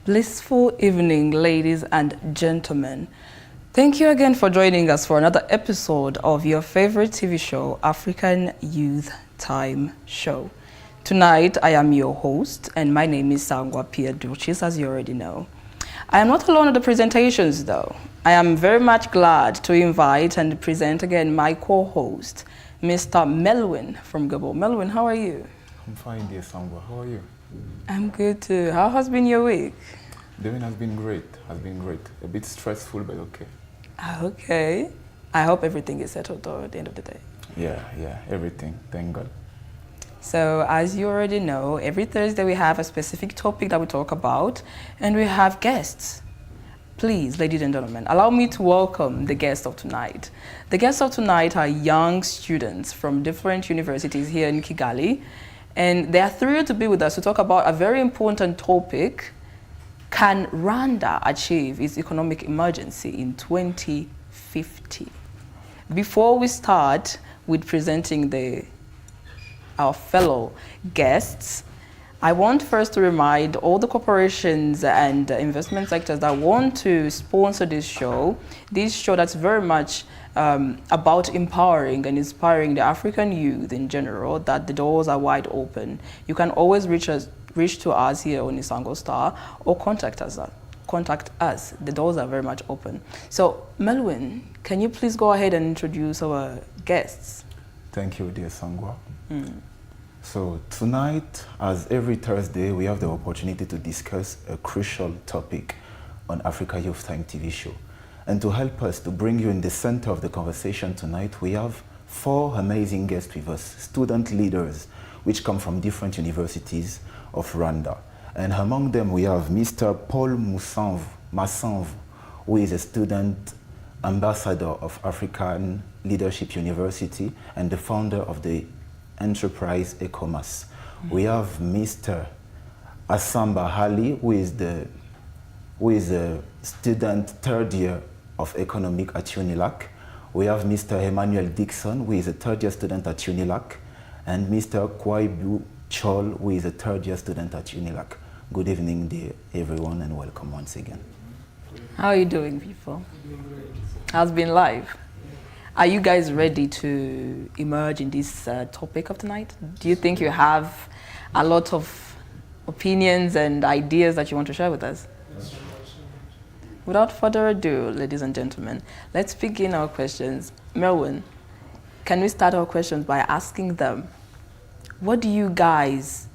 Blissful evening, ladies and gentlemen. Thank you again for joining us for another episode of your favorite TV show, African Youth Time Show. Tonight, I am your host, and my name is Sangwa Pia Duchis, as you already know. I am not alone at the presentations, though. I am very much glad to invite and present again my co-host, Mr. Melwin from Gabon. Melwin, how are you? I'm fine, dear Sangwa. How are you? I'm good too. How has been your week? The week has been great. A bit stressful, but okay. Okay. I hope everything is settled though at the end of the day. Yeah, everything. Thank God. So as you already know, every Thursday we have a specific topic that we talk about, and we have guests. Please, ladies and gentlemen, allow me to welcome the guests of tonight. The guests of tonight are young students from different universities here in Kigali, and they are thrilled to be with us to talk about a very important topic. Can Rwanda achieve its economic emergency in 2050? Before we start with presenting our fellow guests, I want first to remind all the corporations and investment sectors that want to sponsor this show that's very much about empowering and inspiring the African youth in general, that the doors are wide open. You can always reach to us here on Isango Star or contact us. The doors are very much open. So, Melwin, can you please go ahead and introduce our guests? Thank you, dear Sangwa. So tonight, as every Thursday, we have the opportunity to discuss a crucial topic on Africa Youth Time TV show. And to help us to bring you in the center of the conversation tonight, we have 4 amazing guests with us, student leaders, which come from different universities of Rwanda. And among them, we have Mr. Paul Massanvu, who is a student ambassador of African Leadership University and the founder of the enterprise ECOMAS. We have Mr. Asamba Hali, who is a student 3rd year of economic at UNILAC. We have Mr. Emmanuel Dixon, who is a 3rd year student at UNILAC, and Mr. Kwaibu Chol, who is a 3rd year student at UNILAC. Good evening, dear everyone, and welcome once again. How are you doing, people? How's been life? Are you guys ready to emerge in this topic of tonight? Do you think you have a lot of opinions and ideas that you want to share with us? Without further ado, ladies and gentlemen, let's begin our questions. Melwin, can we start our questions by asking them, what do you guys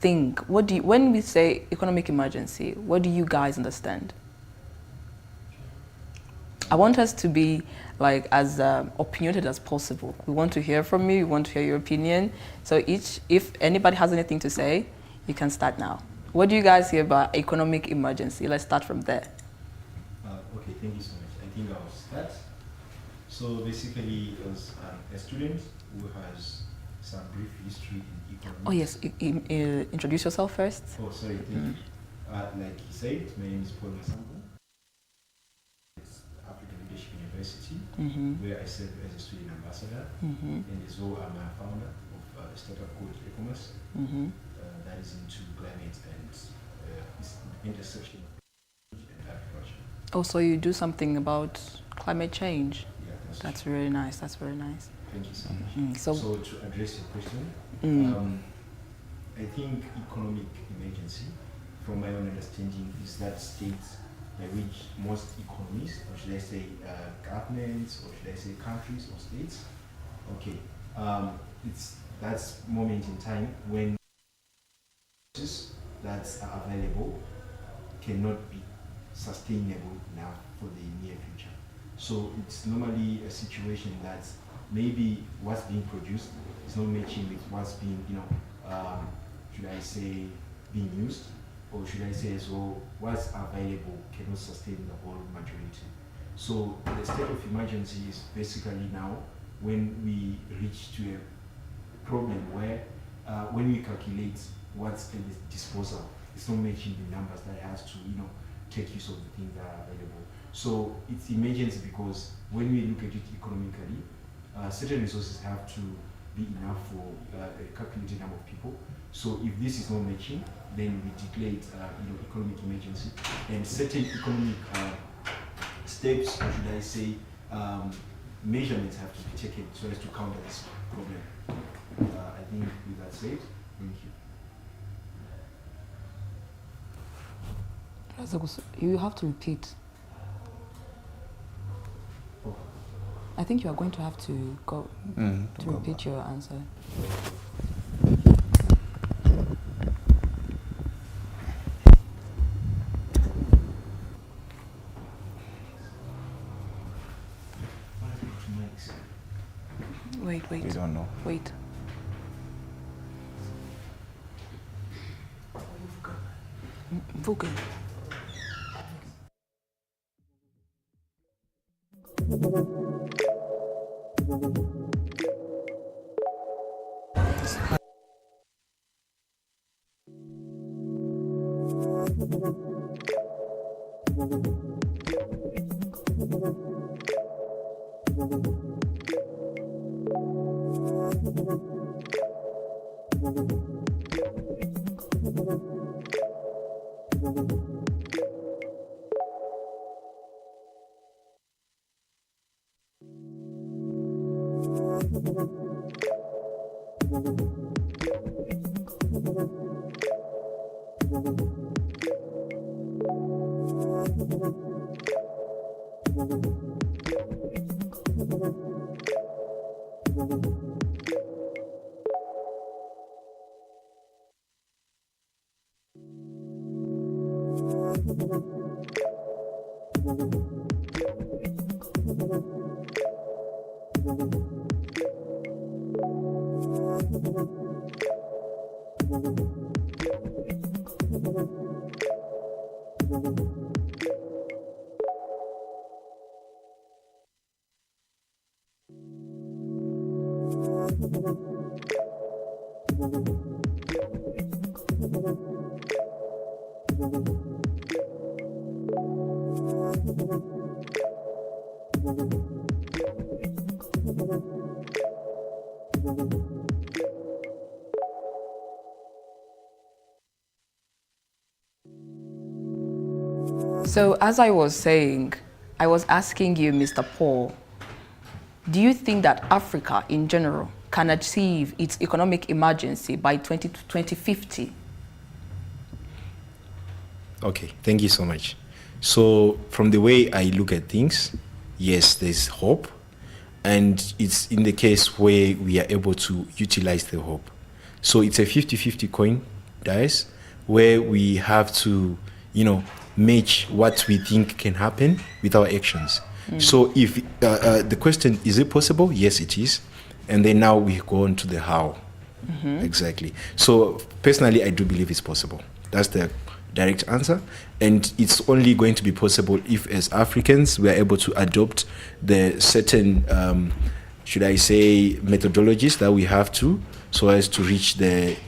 think? When we say economic emergency, what do you guys understand? I want us to be as opinionated as possible. We want to hear from you. We want to hear your opinion. So if anybody has anything to say, you can start now. What do you guys hear about economic emergency? Let's start from there. Okay, thank you so much. I think I'll start. So basically, as a student who has some brief history in economics. Oh yes, introduce yourself first. Oh, sorry, thank you. Like he said, my name is Paul Massanvu. African Leadership University, where I serve as a student ambassador, and as well I'm a founder of a startup called ECOMAS that is into climate and intersection of and agriculture. Oh, so you do something about climate change? Yeah, that's really nice. That's very nice. Thank you so much. So to address your question, I think economic emergency, from my own understanding, is that state by which most economies, or should I say governments, or should I say countries or states, okay, it's that moment in time when resources that are available cannot be sustainable now for the near future. So it's normally a situation that maybe what's being produced is not matching with what's being, should I say, being used, or should I say as well, what's available cannot sustain the whole majority. So the state of emergency is basically now when we reach to a problem where when we calculate what's at the disposal, it's not matching the numbers that it has to, take use of the things that are available. So it's emergency because when we look at it economically, certain resources have to be enough for a calculated number of people. So if this is not matching, then we declare it economic emergency, and certain economic steps, or should I say, measurements have to be taken so as to counter this problem. I think with that said, thank you. You have to repeat. Oh. I think you are going to have to go to repeat your answer. Wait. We don't know. Wait. Mvuke. So as I was saying, I was asking you, Mr. Paul, do you think that Africa in general can achieve its economic emergency by 2050? Okay, thank you so much. So from the way I look at things, yes, there's hope. And it's in the case where we are able to utilize the hope. So it's a 50-50 coin dice where we have to, match what we think can happen with our actions. So if the question, is it possible? Yes, it is. And then now we go on to the how. Exactly. So personally, I do believe it's possible. That's the direct answer. And it's only going to be possible if, as Africans, we are able to adopt the certain, should I say, methodologies that we have to, so as to reach the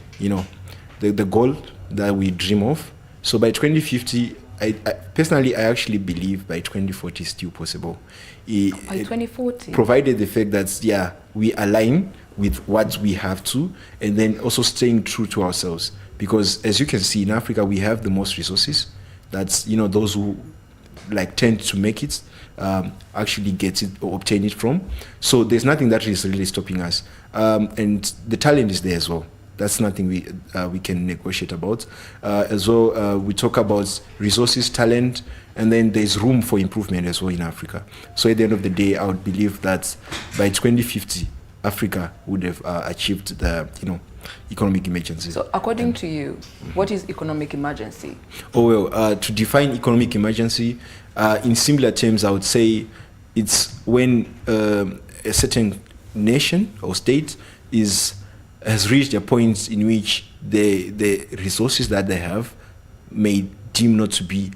goal that we dream of. So by 2050, I personally, I actually believe by 2040 is still possible. By 2040? Provided the fact that, we align with what we have to, and then also staying true to ourselves. Because as you can see, in Africa, we have the most resources. That's, those who tend to make it, actually get it or obtain it from. So there's nothing that is really stopping us. And the talent is there as well. That's nothing we can negotiate about. As well, we talk about resources, talent, and then there's room for improvement as well in Africa. So at the end of the day, I would believe that by 2050, Africa would have achieved the economic emergency. So according to you, what is economic emergency? Oh well, to define economic emergency, in similar terms, I would say it's when a certain nation or state has reached a point in which the resources that they have may deem not to be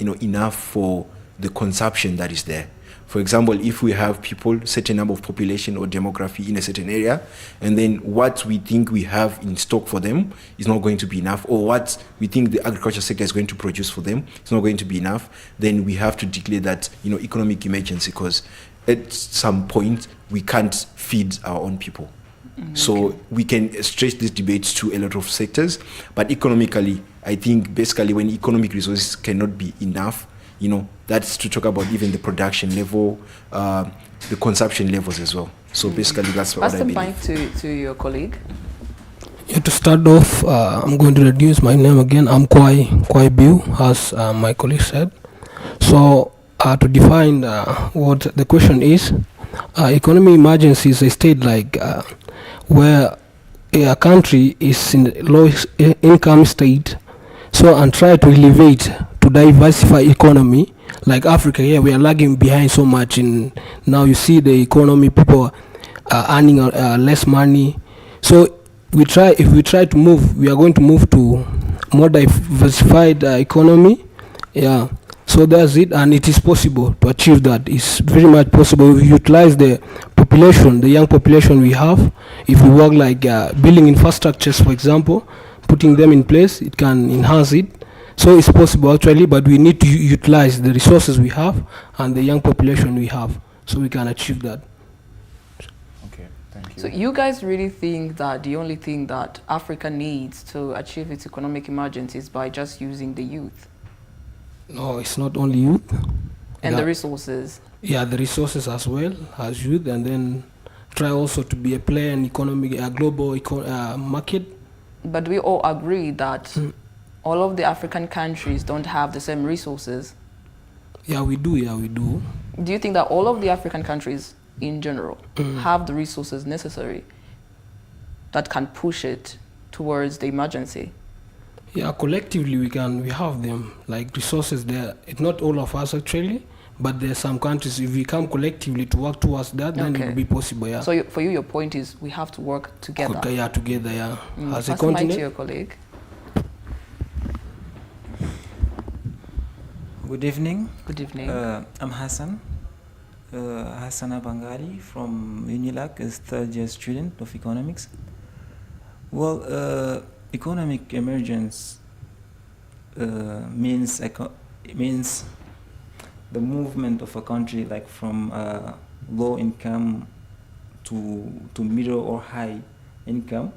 enough for the consumption that is there. For example, if we have people, certain number of population or demography in a certain area, and then what we think we have in stock for them is not going to be enough, or what we think the agriculture sector is going to produce for them is not going to be enough, then we have to declare that, economic emergency, because at some point we can't feed our own people. So we can stretch this debate to a lot of sectors, but economically, I think basically when economic resources cannot be enough, that's to talk about even the production level, the consumption levels as well. So basically that's what I believe. Pass the mic to your colleague. Yeah, to start off, I'm going to introduce my name again. I'm Kwai Biu, as my colleague said. So to define what the question is, economic emergency is a state like where a country is in low income state, and try to elevate to diversify economy. Like Africa here, we are lagging behind so much. Now you see the economy, people are earning less money. So if we try to move, we are going to move to more diversified economy. Yeah. So that's it, and it is possible to achieve that. It's very much possible if we utilize the population, the young population we have. If we work like building infrastructures, for example, putting them in place, it can enhance it. So it's possible actually, but we need to utilize the resources we have and the young population we have, so we can achieve that. Okay, thank you. So you guys really think that the only thing that Africa needs to achieve its economic emergency is by just using the youth? No, it's not only youth. And the resources? Yeah, the resources as well as youth, and then try also to be a player in global market. But we all agree that all of the African countries don't have the same resources. Yeah, we do. Do you think that all of the African countries in general have the resources necessary that can push it towards the emergency? Yeah, collectively we have them, like resources there. It's not all of us actually, but there are some countries, if we come collectively to work towards that, then it will be possible, yeah. So for you, your point is we have to work together. Okay, yeah, together, yeah. As a continent. Pass the mic to continent. your colleague. Good evening. Good evening. I'm Hassan Abangali from UNILAC, a third-year student of economics. Well, economic emergence means the movement of a country like from low income to middle or high income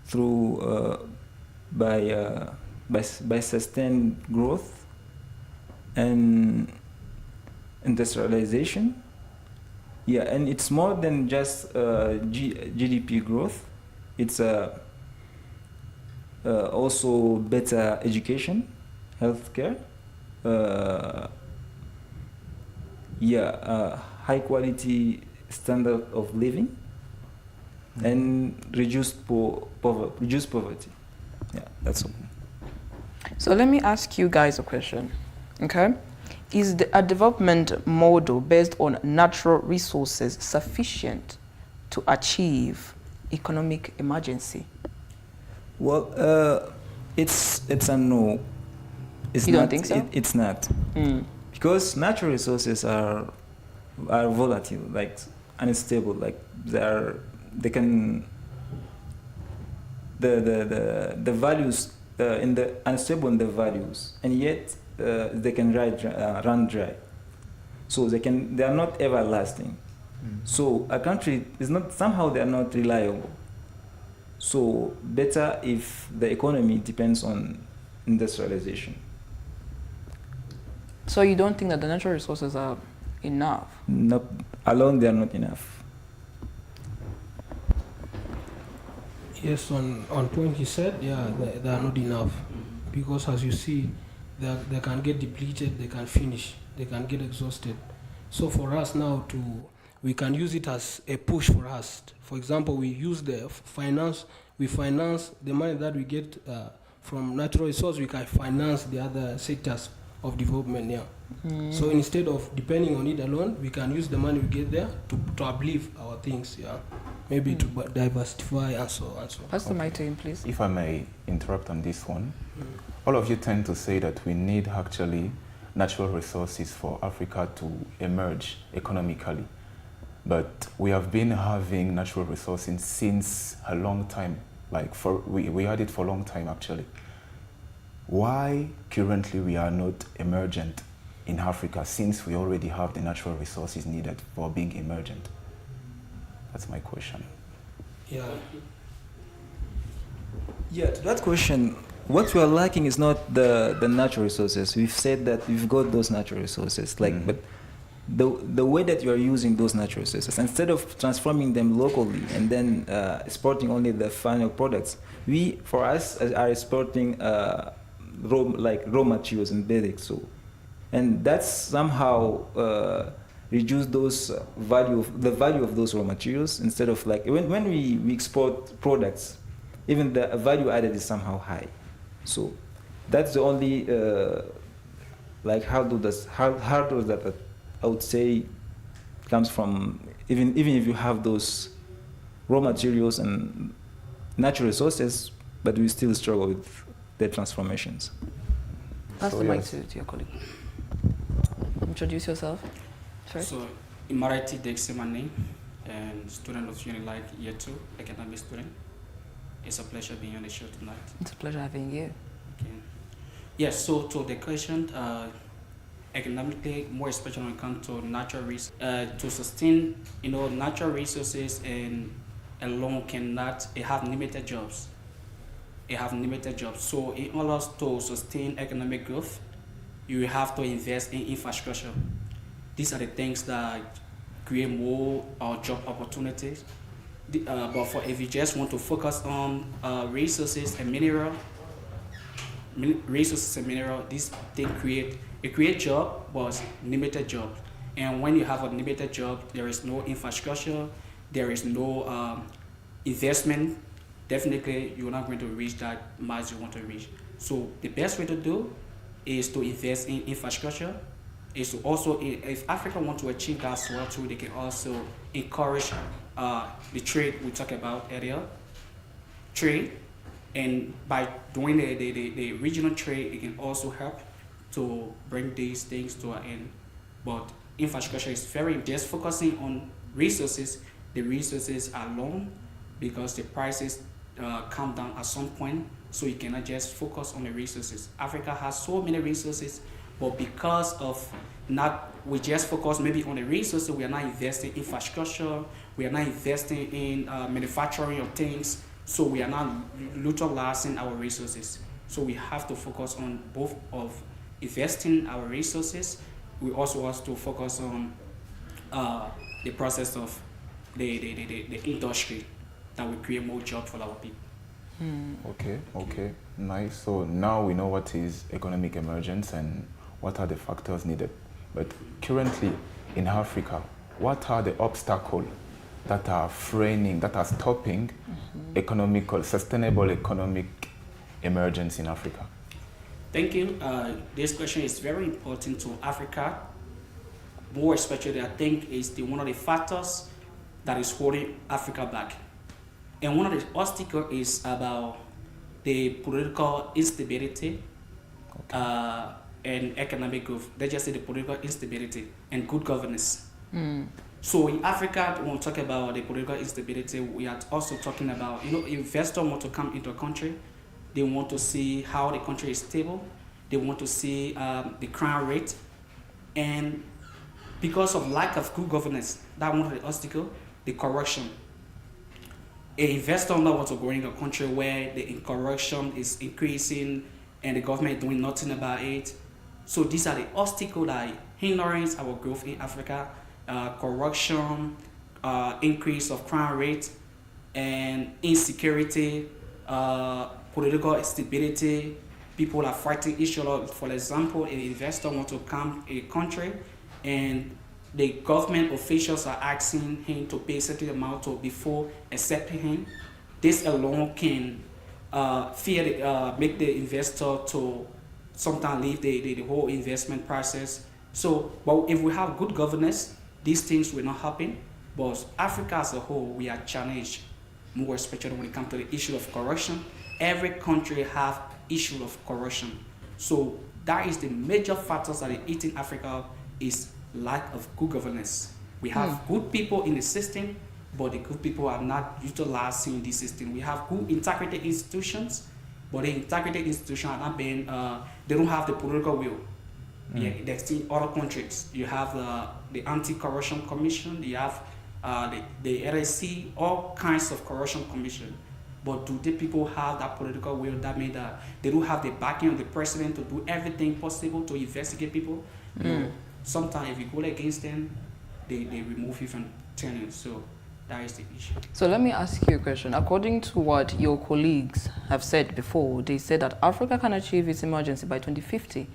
through by sustained growth and industrialization. Yeah, and it's more than just GDP growth. It's also better education, healthcare, high quality standard of living, and reduced poverty. Yeah, that's all. So let me ask you guys a question, okay? Is a development model based on natural resources sufficient to achieve economic emergency? Well, it's a no. You don't think so? It's not. Because natural resources are volatile, like unstable, like they can the values in the unstable in the values, and yet they can run dry. So they are not everlasting. So a country is not, somehow they are not reliable. So better if the economy depends on industrialization. So you don't think that the natural resources are enough? No, alone they are not enough. Yes, on point he said, yeah, they are not enough, because as you see, they can get depleted, they can finish, they can get exhausted. So for us now we can use it as a push for us. For example, we use the finance the money that we get from natural resources, we can finance the other sectors of development, yeah. So instead of depending on it alone, we can use the money we get there to uplift our things, yeah. Maybe to diversify and so on. Pass the mic to him, please. If I may interrupt on this one, all of you tend to say that we need actually natural resources for Africa to emerge economically. But we have been having natural resources since a long time. We had it for a long time actually. Why currently we are not emergent in Africa since we already have the natural resources needed for being emergent? That's my question. Yeah, to that question, what we are lacking is not the natural resources. We've said that we've got those natural resources, but the way that you are using those natural resources, instead of transforming them locally and then exporting only the final products, we, for us, are exporting raw materials and basics. So, and that's somehow reduce those the value of those raw materials. Instead of when we export products, even the value added is somehow high. So that's the only how does that I would say comes from, even if you have those raw materials and natural resources, but we still struggle with their transformations. Pass So the mic yes. to your colleague. Introduce yourself first. So, Imarati Deximani, and student of Unilight Year 2, academic student. It's a pleasure being on the show tonight. It's a pleasure having you. Okay. Yes, so to the question, economically, more especially when it comes to natural resources, to sustain, natural resources and alone cannot, it have limited jobs. So in order to sustain economic growth, you have to invest in infrastructure. These are the things that create more job opportunities. But if you just want to focus on resources and mineral, these things create job, but limited job. And when you have a limited job, there is no infrastructure, there is no investment. Definitely, you're not going to reach that mass you want to reach. So the best way to do is to invest in infrastructure. Is to also, if Africa want to achieve that as well too, they can also encourage the trade we talked about earlier. Trade, and by doing the regional trade, it can also help to bring these things to an end. But infrastructure is just focusing on resources. The resources are low because the prices come down at some point, so you cannot just focus on the resources. Africa has so many resources, but because of we just focus maybe on the resources, we are not investing in infrastructure, we are not investing in manufacturing of things, so we are not utilizing our resources. So we have to focus on both of investing our resources. We also have to focus on the process of the industry that will create more jobs for our people. Okay, nice. So now we know what is economic emergence and what are the factors needed. But currently in Africa, what are the obstacles that are stopping sustainable economic emergence in Africa? Thank you. This question is very important to Africa. More especially, I think, is one of the factors that is holding Africa back. And one of the obstacles is about the political instability and economic growth. Let's just say the political instability and good governance. So in Africa, when we talk about the political instability, we are also talking about, investors want to come into a country. They want to see how the country is stable. They want to see the crime rate. And because of lack of good governance, that one of the obstacles, the corruption. An investor not want to go in a country where the corruption is increasing and the government is doing nothing about it. So these are the obstacles that hindering our growth in Africa. Corruption, increase of crime rate, and insecurity, political instability. People are fighting each other. For example, an investor wants to come a country and the government officials are asking him to pay a certain amount before accepting him. This alone can make the investor to sometimes leave the whole investment process. So, but if we have good governance, these things will not happen. But Africa as a whole, we are challenged, more especially when it comes to the issue of corruption. Every country have issue of corruption. So that is the major factors that are eating Africa is lack of good governance. We have good people in the system, but the good people are not utilizing the system. We have good integrated institutions, but the integrated institutions are not being, they don't have the political will. Yeah, that's in other countries. You have the Anti-Corruption Commission, you have the LSC, all kinds of corruption commission. But do the people have that political will? That means that they don't have the backing of the president to do everything possible to investigate people. No. Sometimes if you go against them, they remove you from tenure. So that is the issue. So let me ask you a question. According to what your colleagues have said before, they said that Africa can achieve its emergency by 2050.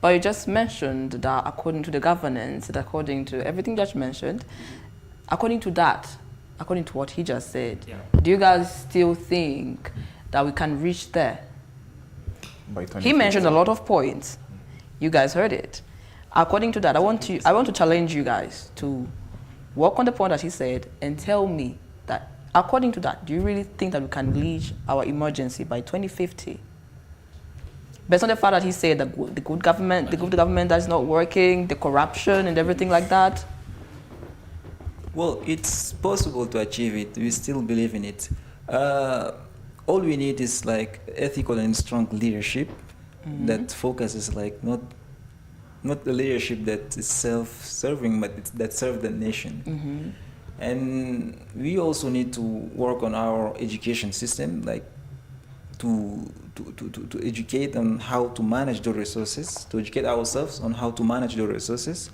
But you just mentioned that according to the governance, that according to everything that you mentioned, according to that, according to what he just said, do you guys still think that we can reach there? By He mentioned a lot of points. You guys heard it. According to that, I want to challenge you guys to work on the point that he said and tell me that, according to that, do you really think that we can reach our emergency by 2050? Based on the fact that he said the good government that is not working, the corruption and everything like that. Well, it's possible to achieve it. We still believe in it. All we need is like ethical and strong leadership that focuses like not the leadership that is self-serving, but that serves the nation. And we also need to work on our education system, like to educate on how to manage the resources, to educate ourselves on how to manage the resources,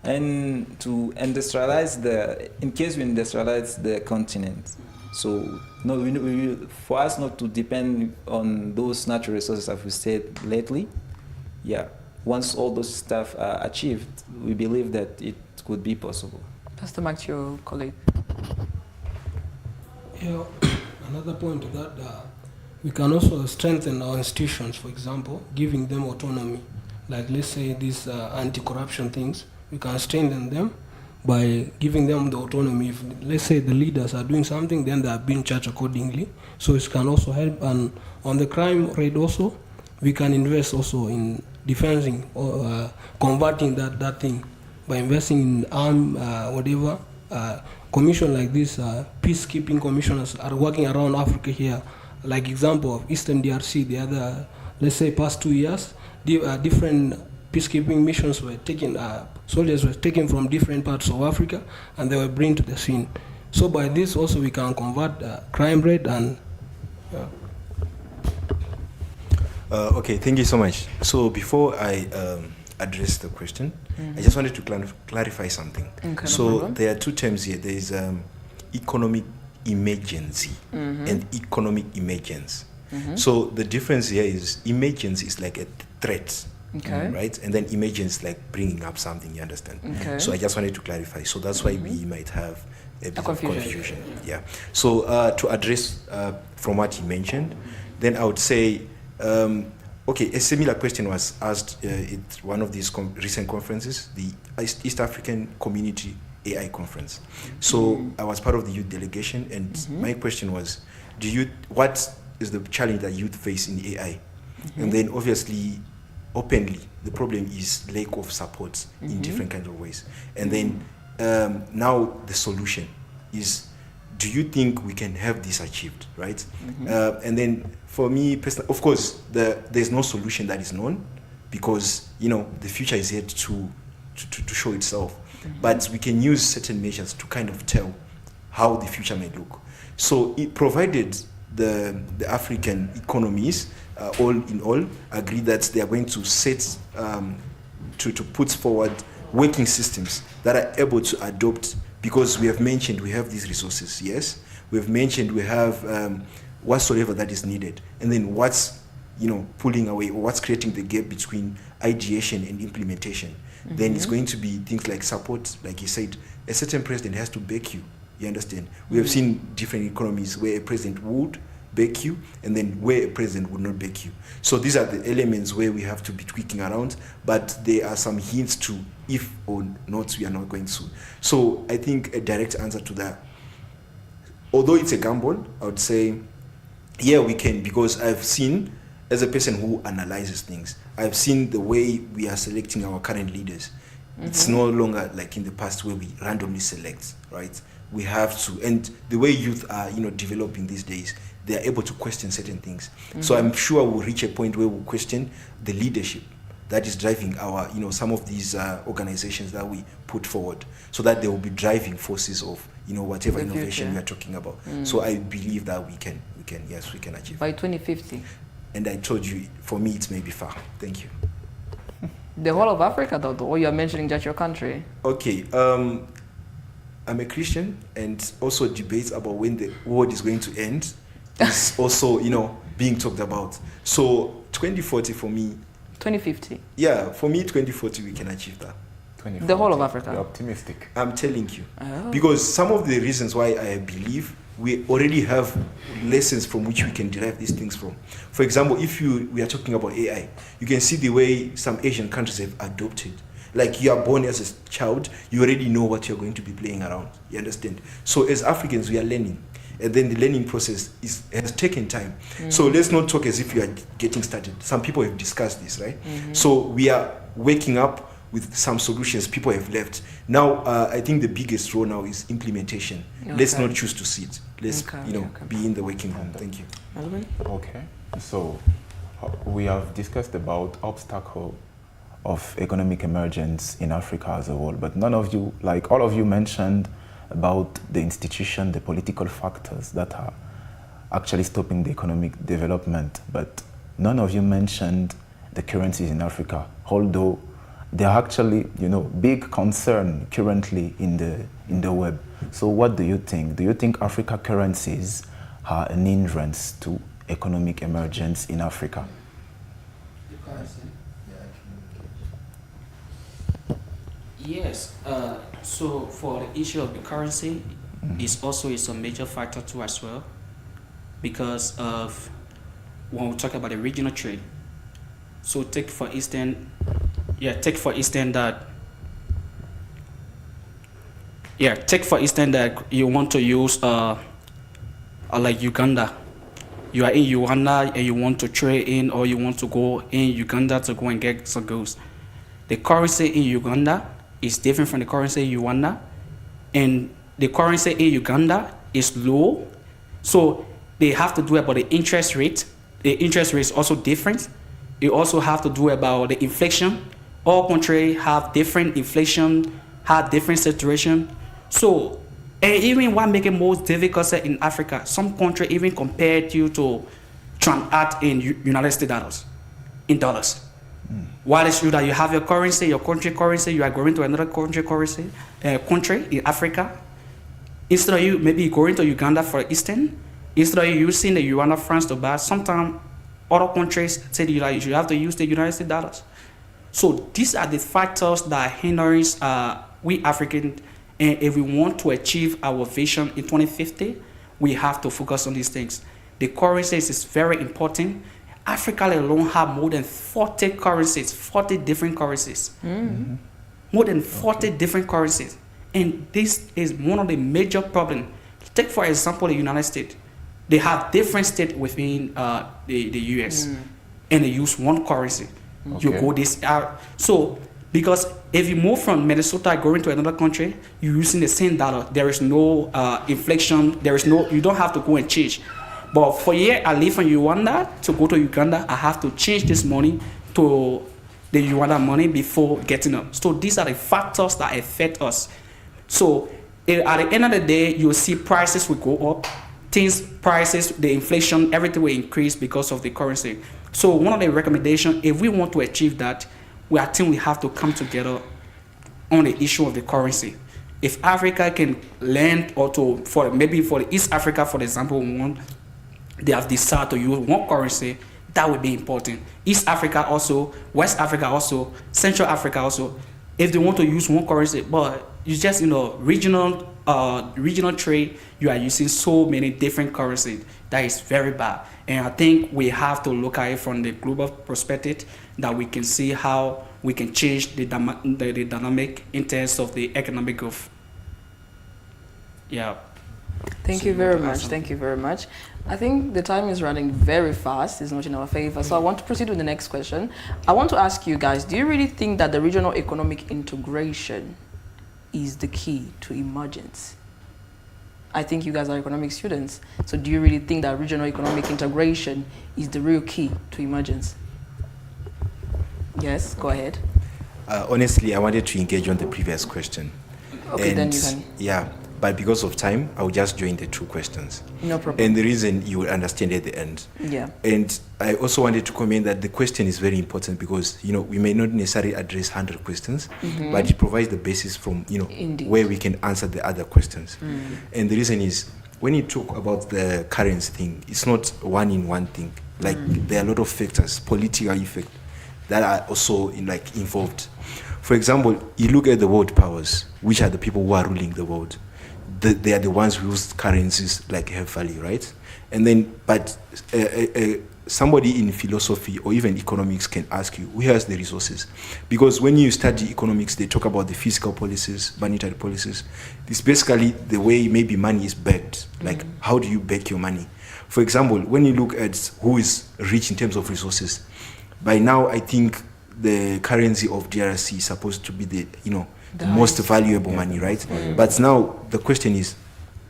and to industrialize in case we industrialize the continent. So no, for us not to depend on those natural resources as we said lately. Yeah, once all those stuff are achieved, we believe that it could be possible. Pastor Mark, to your colleague. Yeah, another point to that, we can also strengthen our institutions, for example, giving them autonomy. Like let's say these anti-corruption things, we can strengthen them by giving them the autonomy. If let's say the leaders are doing something, then they are being charged accordingly. So it can also help. And on the crime rate also, we can invest also in defending or converting that thing by investing in whatever. Commission like this, peacekeeping commissioners are working around Africa here. Like example of Eastern DRC, the other, let's say past 2 years, different peacekeeping missions were taken, soldiers were taken from different parts of Africa and they were brought to the scene. So by this also we can convert crime rate and... Okay, thank you so much. So before I address the question, I just wanted to clarify something. Okay, so there are two terms here. There is economic emergency and economic emergence. So the difference here is emergency is like a threat, right? And then emergence like bringing up something, you understand? Okay. So I just wanted to clarify. So that's why we might have a bit of confusion. Yeah. So to address from what he mentioned, then I would say, okay, a similar question was asked at one of these recent conferences, the East African Community AI Conference. So I was part of the youth delegation, and my question was, what is the challenge that youth face in AI? And then obviously, openly, the problem is lack of support in different kinds of ways. And then now the solution is, do you think we can have this achieved, right? And then for me, personally, of course, there's no solution that is known because, the future is yet to show itself. But we can use certain measures to kind of tell how the future may look. So it provided the African economies, all in all, agree that they are going to set, to put forward working systems that are able to adopt, because we have mentioned we have these resources, yes? We have mentioned we have whatsoever that is needed. And then what's, pulling away, or what's creating the gap between ideation and implementation. Then it's going to be things like support, like you said, a certain president has to back you, you understand? We have seen different economies where a president would back you, and then where a president would not back you. So these are the elements where we have to be tweaking around, but there are some hints to if or not we are not going to. So I think a direct answer to that, although it's a gamble, I would say, yeah, we can, because I've seen as a person who analyzes things, I've seen the way we are selecting our current leaders. It's no longer like in the past where we randomly select, right? We have to, and the way youth are, developing these days, they are able to question certain things. So I'm sure we'll reach a point where we'll question the leadership that is driving our, some of these organizations that we put forward, so that they will be driving forces of, whatever The innovation future. we are talking about. So I believe that we can achieve. By 2050. And I told you, for me, it may be far. Thank you. The whole of Africa, though, or you're mentioning just your country? Okay, I'm a Christian, and also debates about when the world is going to end is also, being talked about. So 2040 for me, 2050. yeah, for me 2040 we can achieve that. The whole of Africa. You're optimistic. I'm telling you, Oh. because some of the reasons why I believe we already have lessons from which we can derive these things from. For example, if we are talking about AI, you can see the way some Asian countries have adopted. Like, you are born as a child, you already know what you're going to be playing around. You understand? So as Africans, we are learning. And then the learning process has taken time. So let's not talk as if you are getting started. Some people have discussed this, right? So we are waking up with some solutions people have left. Now, I think the biggest role now is implementation. Let's Okay. not choose to sit. Let's, Okay. be in the working room. Thank you. Melvin? Okay, so we have discussed about obstacle of economic emergence in Africa as a whole, but none of you, like all of you, mentioned about the institution, the political factors that are actually stopping the economic development, but none of you mentioned the currencies in Africa, although they are actually, big concern currently in the web. So what do you think? Do you think Africa currencies are an hindrance to economic emergence in Africa? Yes. So for the issue of the currency, is a major factor too as well, because of when we talk about the regional trade. So take for instance that you want to use like Uganda. You are in Uganda and you want to trade in, or you want to go in Uganda to go and get some goods. The currency in Uganda is different from the currency in Uganda, and the currency in Uganda is low, so they have to do about the interest rate. The interest rate is also different. You also have to do about the inflation. All countries have different inflation, have different situation. So, and even what make it most difficult in Africa, some countries even compared you to transact in United States dollars, in dollars. While it's true that you have your currency, your country currency, you are going to another country currency, country in Africa. Instead of you maybe going to Uganda for instance, instead of you using the yuan of France to buy, sometimes other countries say you have to use the United States dollars. So these are the factors that hinders we Africans, and if we want to achieve our vision in 2050, we have to focus on these things. The currencies is very important. Africa alone have more than 40 currencies, 40 different currencies. More than 40 different currencies. And this is one of the major problems. Take, for example, the United States. They have different states within the US, and they use one currency. You Okay. go this out. So, because if you move from Minnesota going to another country, you're using the same dollar. There is no inflation. You don't have to go and change. But for here, I live in Uganda. To go to Uganda, I have to change this money to the Uganda money before getting up. So these are the factors that affect us. So at the end of the day, you'll see prices will go up. Prices, the inflation, everything will increase because of the currency. So one of the recommendations, if we want to achieve that, I think we have to come together on the issue of the currency. If Africa can learn, or for the East Africa, for example, they have decided to use one currency, that would be important. East Africa also, West Africa also, Central Africa also, if they want to use one currency, but you just, regional trade, you are using so many different currencies. That is very bad. And I think we have to look at it from the global perspective, that we can see how we can change the dynamic in terms of the economic growth. Yeah. Thank So you very want to add much. something? Thank you very much. I think the time is running very fast. It's not in our favor. So I want to proceed with the next question. I want to ask you guys, do you really think that the regional economic integration is the key to emergence? I think you guys are economic students. So do you really think that regional economic integration is the real key to emergence? Yes, go ahead. Honestly, I wanted to engage on the previous question. Okay, then you can. Yeah, but because of time, I'll just join the two questions. No problem. And the reason you will understand at the end. Yeah. And I also wanted to comment that the question is very important because, we may not necessarily address 100 questions, but it provides the basis from, Indeed. where we can answer the other questions. And the reason is, when you talk about the currency thing, it's not one-in-one thing. Like, there are a lot of factors, political effect, that are also involved. For example, you look at the world powers, which are the people who are ruling the world. They are the ones who use currencies heavily, right? And then, but somebody in philosophy or even economics can ask you, who has the resources? Because when you study economics, they talk about the fiscal policies, monetary policies. It's basically the way maybe money is backed. Like, how do you back your money? For example, when you look at who is rich in terms of resources, by now I think the currency of DRC is supposed to be the most valuable money, right? But now the question is,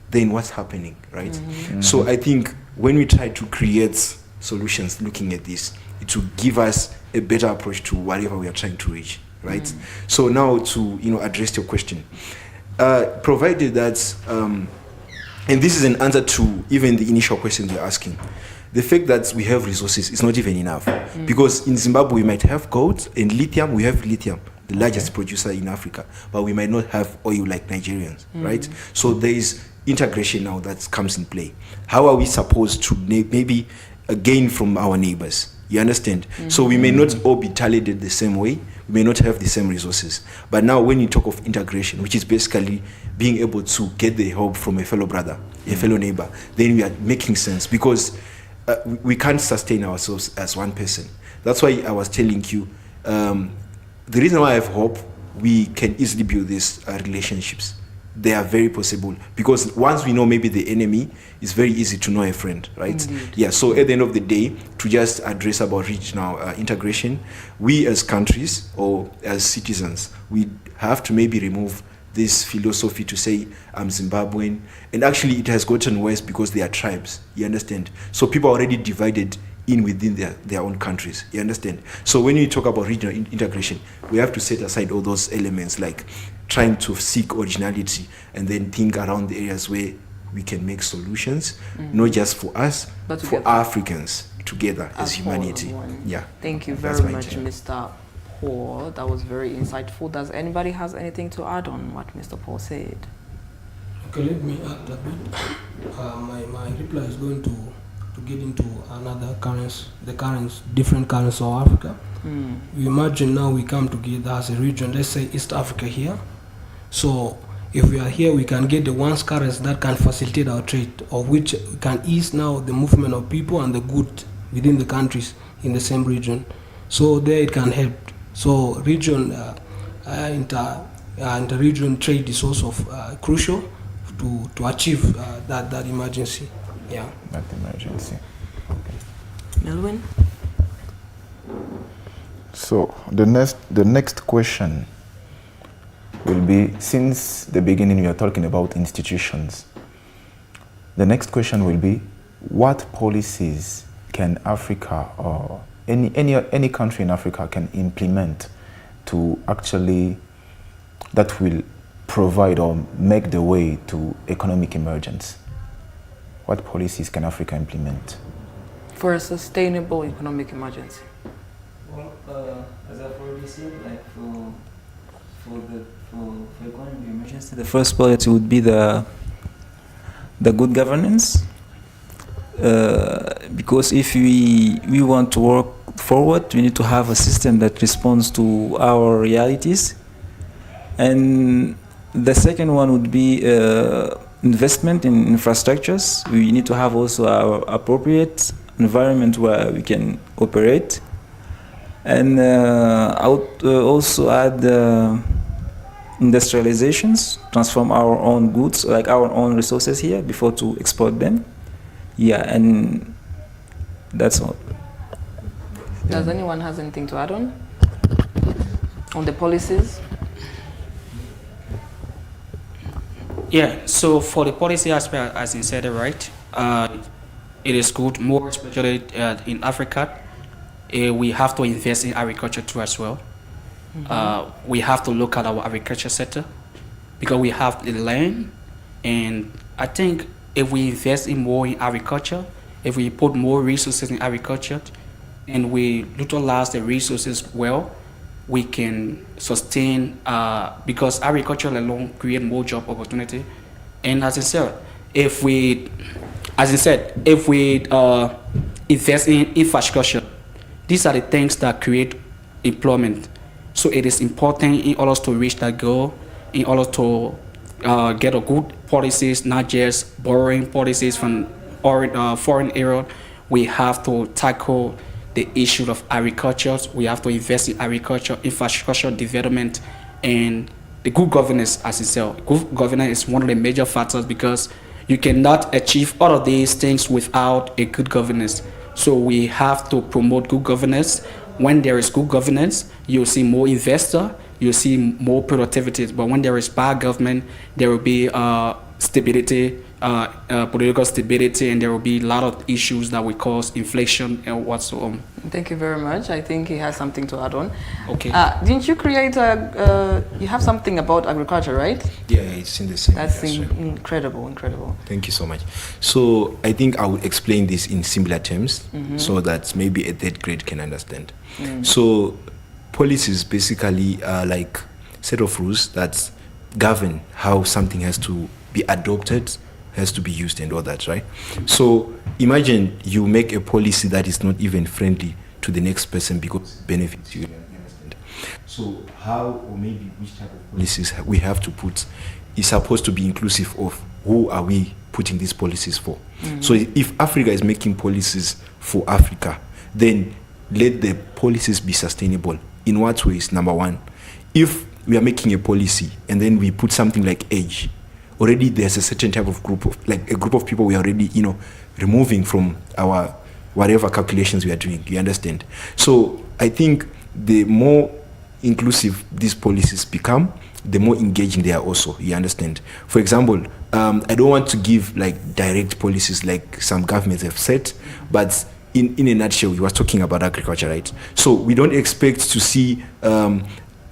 then what's happening, right? So I think when we try to create solutions looking at this, it will give us a better approach to whatever we are trying to reach, right? So now to address your question, provided that, and this is an answer to even the initial question you're asking. The fact that we have resources is not even enough. Because in Zimbabwe, we might have gold and lithium. We have lithium, the largest producer in Africa, but we might not have oil like Nigerians, right? So there is integration now that comes in play. How are we supposed to maybe gain from our neighbors? You understand? So we may not all be talented the same way. We may not have the same resources. But now when you talk of integration, which is basically being able to get the help from a fellow brother, a fellow neighbor, then we are making sense. Because we can't sustain ourselves as one person. That's why I was telling you, the reason why I have hope, we can easily build these relationships. They are very possible. Because once we know maybe the enemy, it's very easy to know a friend, right? Indeed. Yeah, so at the end of the day, to just address about regional integration, we as countries or as citizens, we have to maybe remove this philosophy to say I'm Zimbabwean, and actually it has gotten worse because they are tribes. You understand? So people are already divided within their own countries. You understand? So when you talk about regional integration, we have to set aside all those elements like trying to seek originality and then think around the areas where we can make solutions, not just for us, But for together. Africans together as As whole humanity. one. Yeah. Thank you That's very my much, take. Mr. Paul. That was very insightful. Does anybody has anything to add on what Mr. Paul said? Okay, let me add a bit. My reply is going to get into another currency, different currencies of Africa. You imagine now we come together as a region, let's say East Africa here. So if we are here, we can get the one currency that can facilitate our trade, of which can ease now the movement of people and the good within the countries in the same region. So there it can help. So region, inter-region trade is also crucial to achieve that emergency. Yeah. That emergency. Melvin? So the next question will be, since the beginning we are talking about institutions, the next question will be, what policies can Africa or any country in Africa can implement to actually, that will provide or make the way to economic emergence? What policies can Africa implement? For a sustainable economic emergency. Well, as I've already said, like for economic emergency, the first policy would be the good governance. Because if we want to work forward, we need to have a system that responds to our realities. And the second one would be investment in infrastructures. We need to have also our appropriate environment where we can operate. And I would also add industrializations, transform our own goods, like our own resources here, before to export them. Yeah, and that's all. Does anyone has anything to add on the policies? Yeah, so for the policy aspect, as you said it right, it is good, more especially in Africa. We have to invest in agriculture too as well. We have to look at our agriculture sector because we have the land, and I think if we invest in more in agriculture, if we put more resources in agriculture, and we utilize the resources well, we can sustain, because agriculture alone create more job opportunity. And as I said, if we invest in infrastructure, these are the things that create employment. So it is important in order to reach that goal, in order to get a good policies, not just borrowing policies from foreign area. We have to tackle the issue of agriculture. We have to invest in agriculture, infrastructure development, and the good governance as itself. Good governance is one of the major factors because you cannot achieve all of these things without a good governance. So we have to promote good governance. When there is good governance, you'll see more investor, you'll see more productivity. But when there is bad government, there will be stability, political stability, and there will be a lot of issues that will cause inflation and whatsoever. Thank you very much. I think he has something to add on. Okay. Didn't you create you have something about agriculture, right? Yeah, it's in the same. That's yeah, so- incredible, incredible. Thank you so much. So I think I will explain this in similar terms so that maybe a third grade can understand. So policies basically are like set of rules that govern how something has to be adopted, has to be used and all that, right? So imagine you make a policy that is not even friendly to the next person because it benefits you. You understand? So how or maybe which type of policies we have to put is supposed to be inclusive of who are we putting these policies for. So if Africa is making policies for Africa, then let the policies be sustainable. In what ways? Number one, if we are making a policy and then we put something like age, already there's a certain type of group of, like a group of people we are already, removing from our whatever calculations we are doing. You understand? So I think the more inclusive these policies become, the more engaging they are also. You understand? For example, I don't want to give like direct policies like some governments have said, but in a nutshell, we were talking about agriculture, right? So we don't expect to see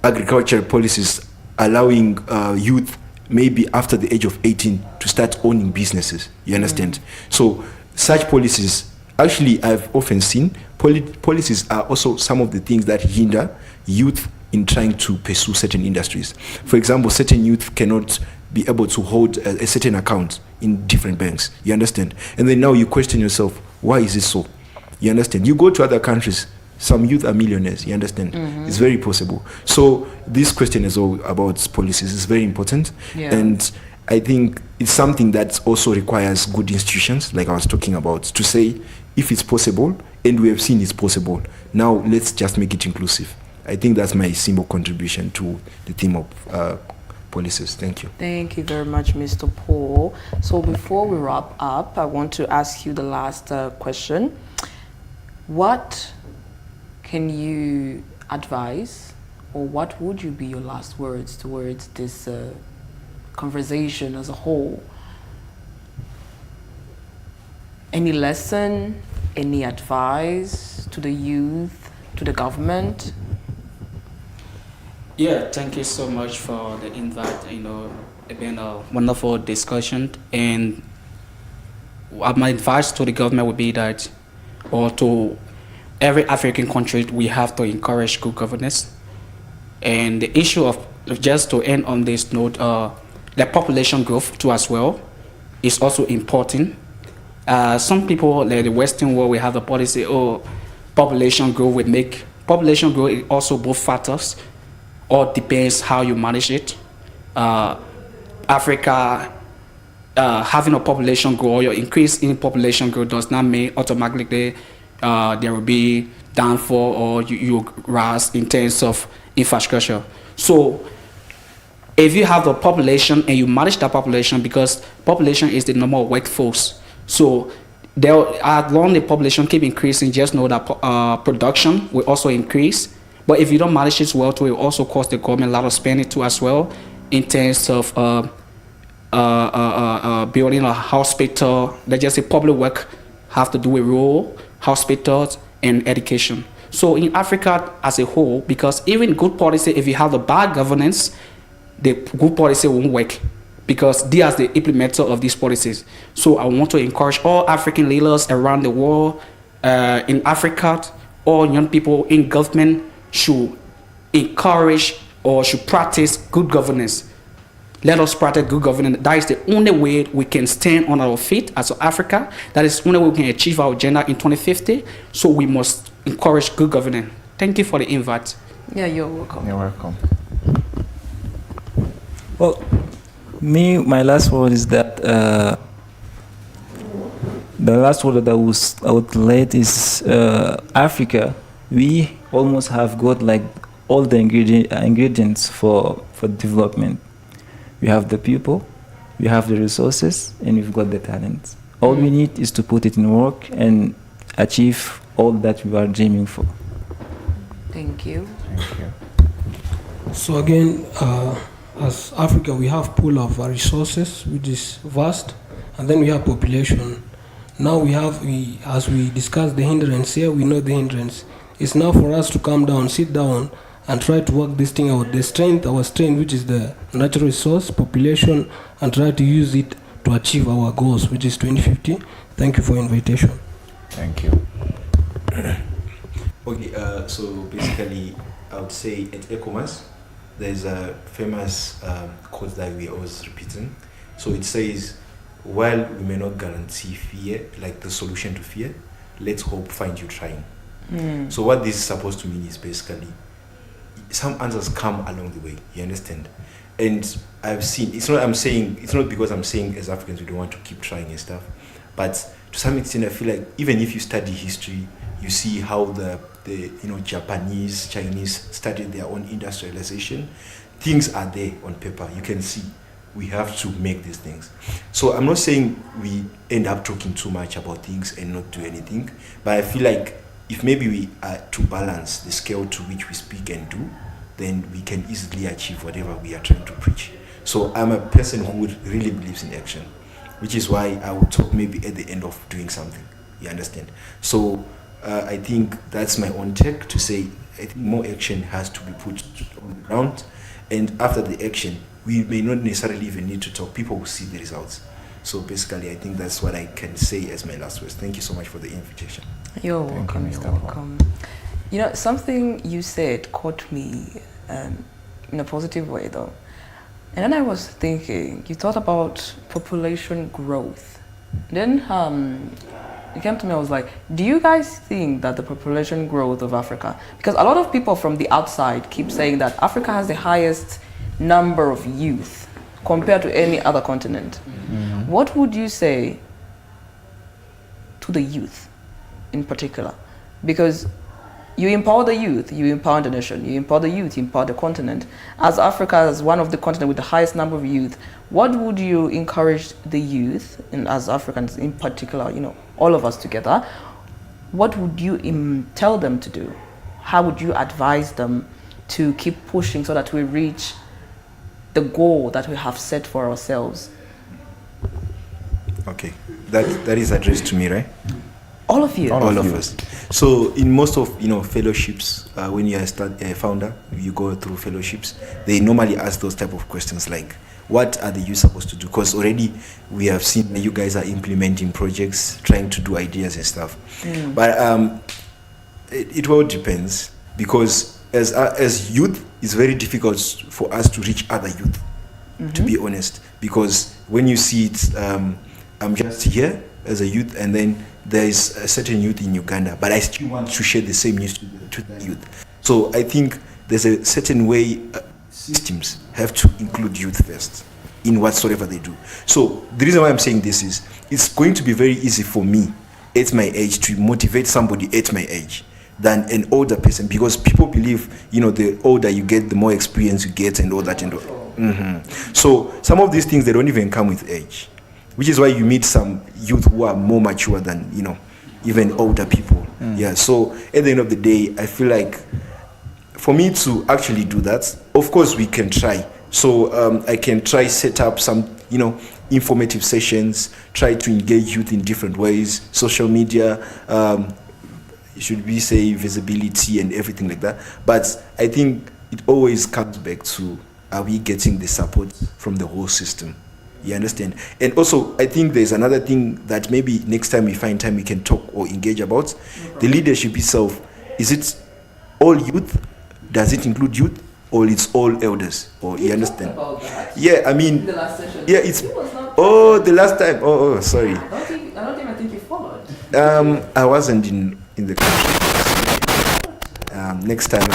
agriculture policies allowing youth maybe after the age of 18 to start owning businesses. You understand? So such policies, actually I've often seen policies are also some of the things that hinder youth in trying to pursue certain industries. For example, certain youth cannot be able to hold a certain account in different banks. You understand? And then now you question yourself, why is it so? You understand? You go to other countries, some youth are millionaires. You understand? It's very possible. So this question is all about policies. It's very important. Yeah. And I think it's something that also requires good institutions, like I was talking about, to say if it's possible, and we have seen it's possible, now let's just make it inclusive. I think that's my simple contribution to the theme of policies. Thank you. Thank you very much, Mr. Paul. So before we wrap up, I want to ask you the last question. What can you advise, or what would you be your last words towards this conversation as a whole? Any lesson, any advice to the youth, to the government? Yeah, thank you so much for the invite. It's been a wonderful discussion. And my advice to the government would be that, or to every African country, we have to encourage good governance. And the issue of, just to end on this note, the population growth too as well is also important. Some people, like the Western world, we have a policy, population growth would make, population growth is also both factors, or depends how you manage it. Africa, having a population growth, or your increase in population growth does not mean automatically there will be downfall or you rise in terms of infrastructure. So if you have a population and you manage that population, because population is the number of workforce, so there, as long the population keep increasing, just know that production will also increase. But if you don't manage it well, it will also cost the government a lot of spending too as well, in terms of building a hospital. Let's just say public work have to do with rural hospitals and education. So in Africa as a whole, because even good policy, if you have a bad governance, the good policy won't work, because they are the implementer of these policies. So I want to encourage all African leaders around the world, in Africa, all young people in government should encourage or should practice good governance. Let us practice good governance. That is the only way we can stand on our feet as Africa. That is the only way we can achieve our agenda in 2050. So we must encourage good governance. Thank you for the invite. Yeah, you're welcome. You're welcome. Well, my last word is that the last word that I would let is Africa. We almost have got like all the ingredients for development. We have the people, we have the resources, and we've got the talent. All we need is to put it in work and achieve all that we are dreaming for. Thank you. Thank you. So again, as Africa, we have pool of resources, which is vast, and then we have population. Now as we discussed the hindrance here, we know the hindrance. It's now for us to come down, sit down, and try to work this thing out. Our strength, which is the natural resource, population, and try to use it to achieve our goals, which is 2050. Thank you for invitation. Thank you. Okay, so basically, I would say at ECOMAS, there's a famous quote that we always repeating. So it says, while we may not guarantee fear, like the solution to fear, let's hope find you trying. So what this is supposed to mean is basically, some answers come along the way, you understand? And I've seen, it's not because I'm saying as Africans we don't want to keep trying and stuff, but to some extent I feel like even if you study history, you see how the Japanese, Chinese studied their own industrialization. Things are there on paper, you can see. We have to make these things. So I'm not saying we end up talking too much about things and not do anything, but I feel like if maybe we are to balance the scale to which we speak and do, then we can easily achieve whatever we are trying to preach. So I'm a person who really believes in action, which is why I would talk maybe at the end of doing something. You understand? So I think that's my own take to say I think more action has to be put on the ground, and after the action, we may not necessarily even need to talk. People will see the results. So basically, I think that's what I can say as my last words. Thank you so much for the invitation. You're welcome. You're welcome. You know, something you said caught me in a positive way, though. And then I was thinking, you thought about population growth. Then it came to me, I was like, do you guys think that the population growth of Africa, because a lot of people from the outside keep saying that Africa has the highest number of youth compared to any other continent. Mm-hmm. What would you say to the youth in particular? Because you empower the youth, you empower the nation. You empower the youth, you empower the continent. As Africa is one of the continents with the highest number of youth, what would you encourage the youth, and as Africans in particular, you know, all of us together, what would you tell them to do? How would you advise them to keep pushing so that we reach the goal that we have set for ourselves? Okay, that is addressed to me, right? All of you. All of us. So in most of fellowships, when you are a founder, you go through fellowships, they normally ask those type of questions like, what are the youth supposed to do? Because already we have seen that you guys are implementing projects, trying to do ideas and stuff. But it all depends, because as youth, it's very difficult for us to reach other youth, to be honest. Because when you see it, I'm just here as a youth, and then there is a certain youth in Uganda, but I still want to share the same news to the youth. So I think there's a certain way systems have to include youth first in whatsoever they do. So the reason why I'm saying this is, it's going to be very easy for me at my age to motivate somebody at my age than an older person, because people believe, the older you get, the more experience you get and all that. So some of these things, they don't even come with age, which is why you meet some youth who are more mature than, even older people. Yeah. So at the end of the day, I feel like for me to actually do that, of course we can try. So I can try set up some, informative sessions, try to engage youth in different ways, social media, should we say visibility and everything like that. But I think it always comes back to, are we getting the support from the whole system? You understand? And also, I think there's another thing that maybe next time we find time we can talk or engage about. The leadership itself, is it all youth? Does it include youth? Or it's all elders? Or you understand? About that. Yeah, I mean, The last session. yeah, it's, It was not the last time. Oh, sorry. I don't even think you followed. I wasn't in the country. Next time.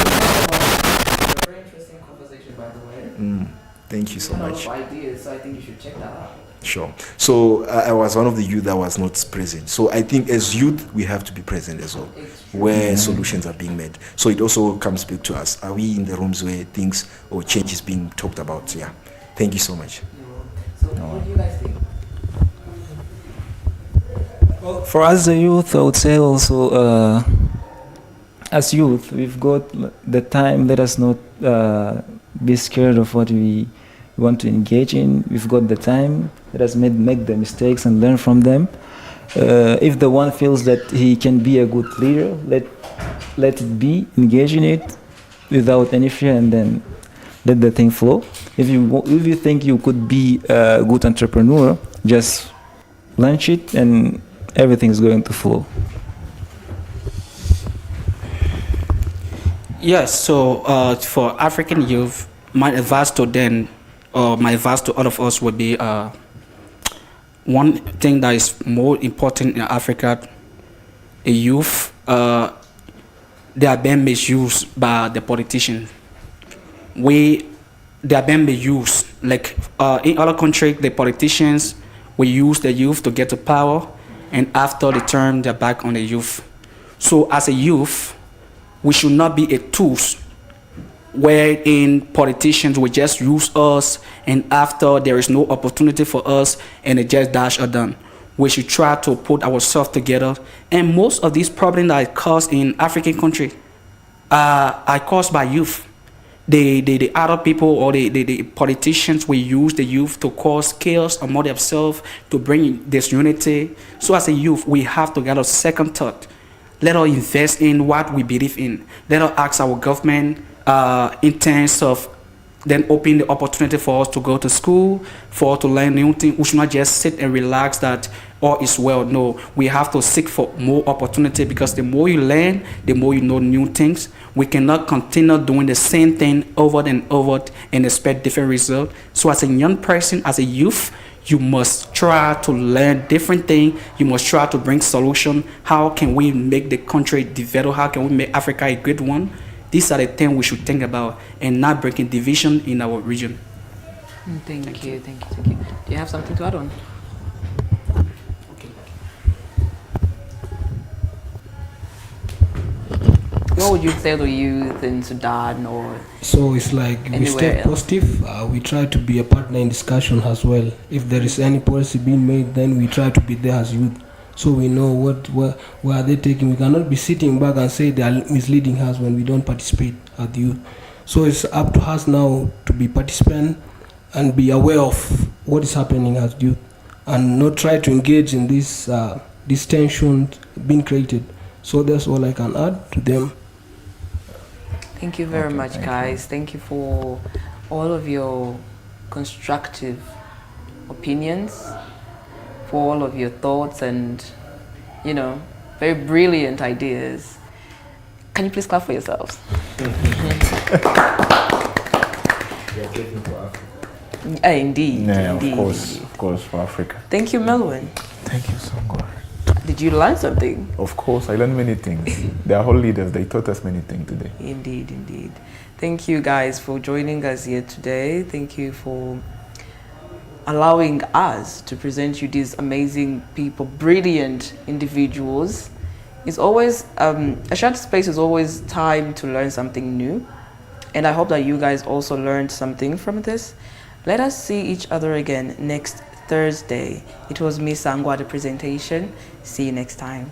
Very interesting conversation, by the way. Thank you so A lot much. of ideas, so I think you should check that out. Sure. So I was one of the youth that was not present. So I think as youth, we have to be present as well, where solutions are being made. So it also comes back to us. Are we in the rooms where things or change is being talked about? Yeah. Thank you so much. So what do you guys think? For us, the youth, I would say also, as youth, we've got the time. Let us not be scared of what we want to engage in. We've got the time. Let us make the mistakes and learn from them. If the one feels that he can be a good leader, let it be. Engage in it without any fear, and then let the thing flow. If you think you could be a good entrepreneur, just launch it, and everything is going to flow. Yes, so for African youth, my advice to them, or my advice to all of us would be one thing that is more important in Africa, the youth, they are being misused by the politicians. They are being misused. Like in other countries, the politicians will use the youth to get to power, and after they turn their back on the youth. So as a youth, we should not be a tools wherein politicians will just use us, and after there is no opportunity for us, and they just dash us down. We should try to put ourselves together. And most of these problems that are caused in African countries are caused by youth. The other people or the politicians will use the youth to cause chaos among themselves, to bring disunity. So as a youth, we have to get a second thought. Let us invest in what we believe in. Let us ask our government in terms of then open the opportunity for us to go to school, for us to learn new things. We should not just sit and relax that all is well. No, we have to seek for more opportunity, because the more you learn, the more you know new things. We cannot continue doing the same thing over and over and expect different results. So as a young person, as a youth, you must try to learn different things. You must try to bring solution. How can we make the country develop? How can we make Africa a good one? These are the things we should think about, and not breaking division in our region. Thank you. Do you have something to add on? What would you tell the youth in Sudan or So it's like we Anywhere stay else. positive. We try to be a partner in discussion as well. If there is any policy being made, then we try to be there as youth, so we know where are they taking. We cannot be sitting back and say they are misleading us when we don't participate as youth. So it's up to us now to be participant and be aware of what is happening as youth, and not try to engage in this tension being created. So that's all I can add to them. Thank you very much, guys. Thank you for all of your constructive opinions, for all of your thoughts and, very brilliant ideas. Can you please clap for yourselves? Indeed. Yeah, indeed. of course, for Africa. Thank you, Melvin. Thank you, Sangwa. Did you learn something? Of course, I learned many things. They are whole leaders. They taught us many things today. Indeed. Thank you guys for joining us here today. Thank you for allowing us to present you these amazing people, brilliant individuals. It's always, a shared space is always time to learn something new. And I hope that you guys also learned something from this. Let us see each other again next Thursday. It was me, Sangwa, the presentation. See you next time.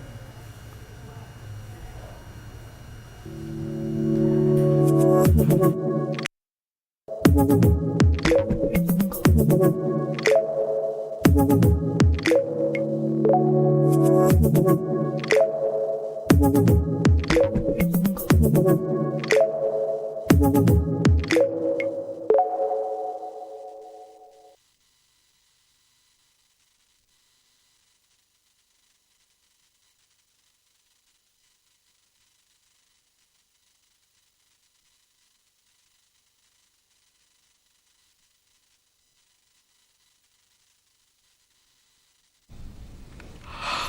Thank you.